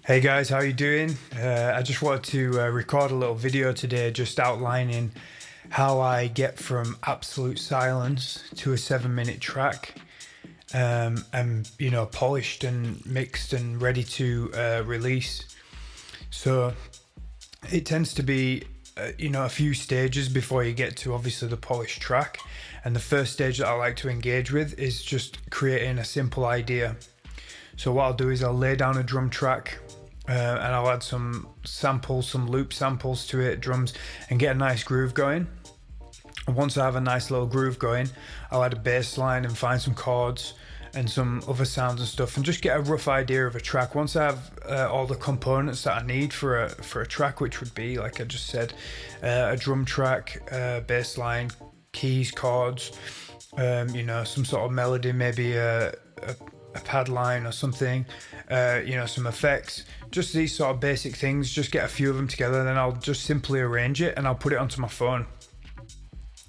Hey guys, how you doing? I just wanted to record a little video today just outlining how I get from absolute silence to a 7 minute track, and polished and mixed and ready to release. So it tends to be a few stages before you get to obviously the polished track. And the first stage that I like to engage with is just creating a simple idea. So what I'll do is I'll lay down a drum track, and I'll add some samples, some loop samples to it, drums, and get a nice groove going. And once I have a nice little groove going, I'll add a bass line and find some chords and some other sounds and stuff, and just get a rough idea of a track. Once I have all the components that I need for a track, which would be, like I just said, a drum track, bass line, keys, chords, some sort of melody, maybe a pad line or something, some effects, just these sort of basic things. Just get a few of them together, and then I'll just simply arrange it and I'll put it onto my phone.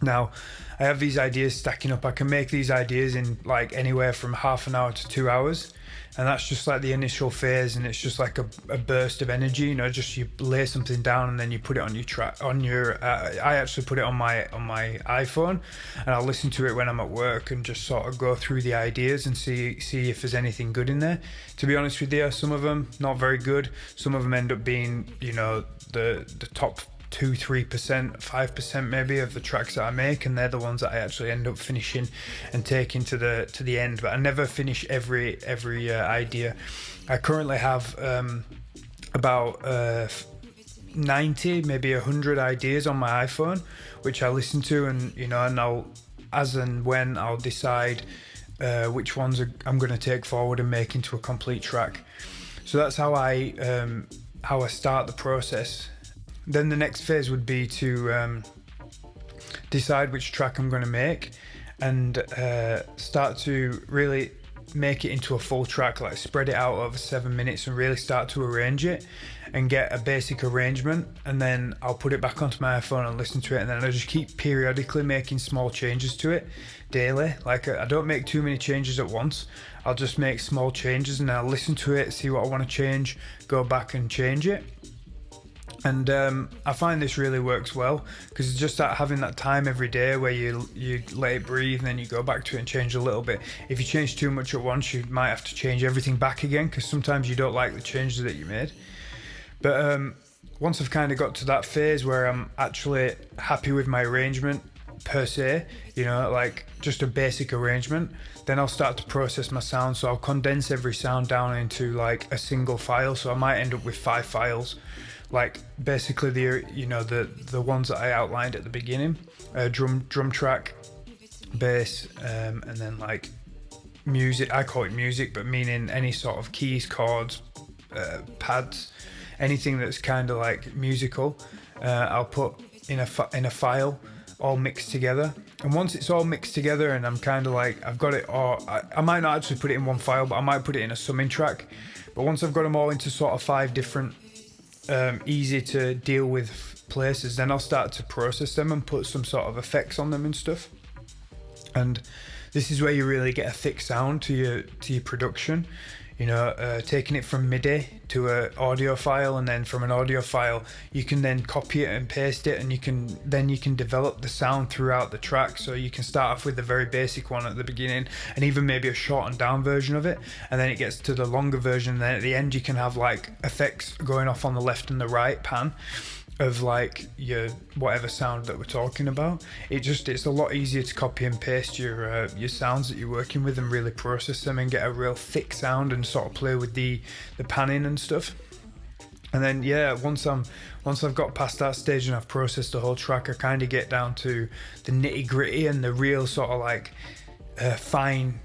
Now, I have these ideas stacking up. I can make these ideas in like anywhere from half an hour to 2 hours, and that's just like the initial phase, and it's just like a burst of energy. Just you lay something down and then you put it on your track. I actually put it on my iPhone, and I'll listen to it when I'm at work and just sort of go through the ideas and see if there's anything good in there. To be honest with you, some of them not very good. Some of them end up being the top 2-3%, 5% maybe of the tracks that I make, and they're the ones that I actually end up finishing and taking to the end. But I never finish every idea. I currently have about 90, maybe 100 ideas on my iPhone, which I listen to, and and I'll, as and when I'll decide which ones I'm going to take forward and make into a complete track. So that's how I start the process. Then the next phase would be to decide which track I'm going to make, and start to really make it into a full track, like spread it out over 7 minutes and really start to arrange it and get a basic arrangement. And then I'll put it back onto my iPhone and listen to it, and then I just keep periodically making small changes to it daily. Like, I don't make too many changes at once. I'll just make small changes, and I'll listen to it, see what I want to change, go back and change it. And I find this really works well, because it's just that having that time every day where you let it breathe and then you go back to it and change a little bit. If you change too much at once, you might have to change everything back again, because sometimes you don't like the changes that you made. But once I've kind of got to that phase where I'm actually happy with my arrangement per se, like just a basic arrangement, then I'll start to process my sound. So I'll condense every sound down into like a single file. So I might end up with 5 files. Like basically the ones that I outlined at the beginning, drum track, bass, and then like music. I call it music, but meaning any sort of keys, chords, pads, anything that's kind of like musical. I'll put in a file, all mixed together. And once it's all mixed together and I'm kind of like I've got it, or I might not actually put it in one file, but I might put it in a summing track. But once I've got them all into sort of 5 different easy to deal with places, then I'll start to process them and put some sort of effects on them and stuff. And this is where you really get a thick sound to your production. Taking it from MIDI to an audio file, and then from an audio file you can then copy it and paste it, and you can develop the sound throughout the track. So you can start off with the very basic one at the beginning, and even maybe a shortened down version of it, and then it gets to the longer version, and then at the end you can have like effects going off on the left and the right pan of like your whatever sound that we're talking about. It's a lot easier to copy and paste your sounds that you're working with and really process them and get a real thick sound and sort of play with the panning and stuff. And then once I've got past that stage and I've processed the whole track, I kind of get down to the nitty gritty and the real sort of like fine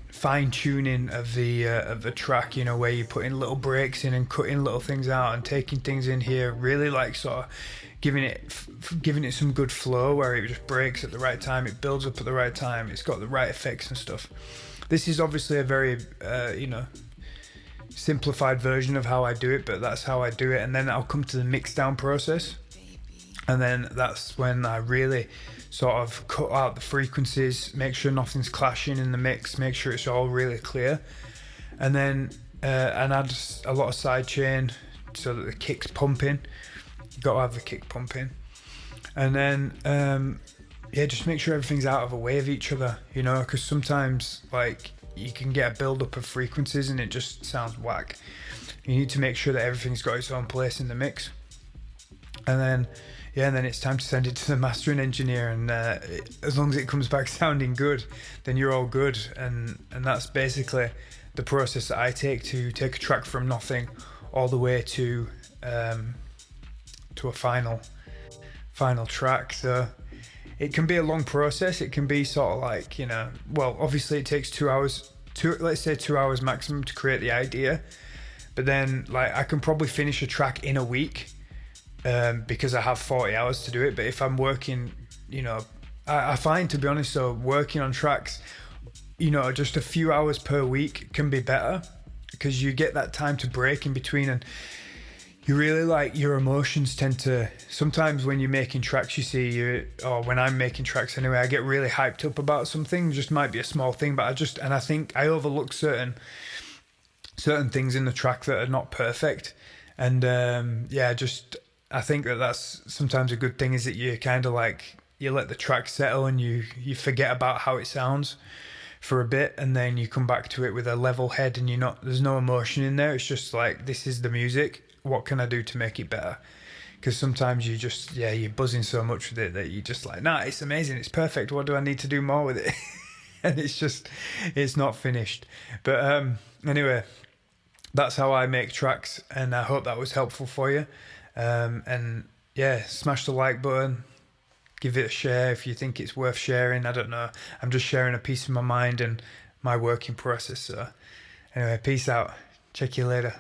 tuning of the track, where you're putting little breaks in and cutting little things out and taking things in here, really like sort of giving it some good flow where it just breaks at the right time, it builds up at the right time, it's got the right effects and stuff. This is obviously a very simplified version of how I do it, but that's how I do it. And then I'll come to the mix down process, and then that's when I really sort of cut out the frequencies, make sure nothing's clashing in the mix, make sure it's all really clear, and then and add a lot of sidechain, so that the kick's pumping. You got to have the kick pumping, and then just make sure everything's out of the way of each other, you know, because sometimes like you can get a build up of frequencies and it just sounds whack. You need to make sure that everything's got its own place in the mix, and then it's time to send it to the mastering engineer, and as long as it comes back sounding good, then you're all good. And that's basically the process that I take to take a track from nothing all the way to a final track. So it can be a long process. It can be sort of like, you know, well, obviously it takes 2 hours, let's say 2 hours maximum to create the idea. But then, like, I can probably finish a track in a week because I have 40 hours to do it. But if I'm working, you know, I find, to be honest, so working on tracks, you know, just a few hours per week can be better because you get that time to break in between, and you really, like, your emotions tend to, sometimes when you're making tracks, you see, or when I'm making tracks anyway, I get really hyped up about something. Just might be a small thing, but I think I overlook certain things in the track that are not perfect. And I think that's sometimes a good thing, is that you kind of like, you let the track settle and you forget about how it sounds for a bit, and then you come back to it with a level head, and there's no emotion in there. It's just like, this is the music. What can I do to make it better? Because sometimes you just, you're buzzing so much with it that you just like, nah, it's amazing, it's perfect. What do I need to do more with it? And it's not finished. But anyway, that's how I make tracks, and I hope that was helpful for you. Smash the like button, give it a share if you think it's worth sharing. I don't know, I'm just sharing a piece of my mind and my working process. So anyway, peace out, check you later.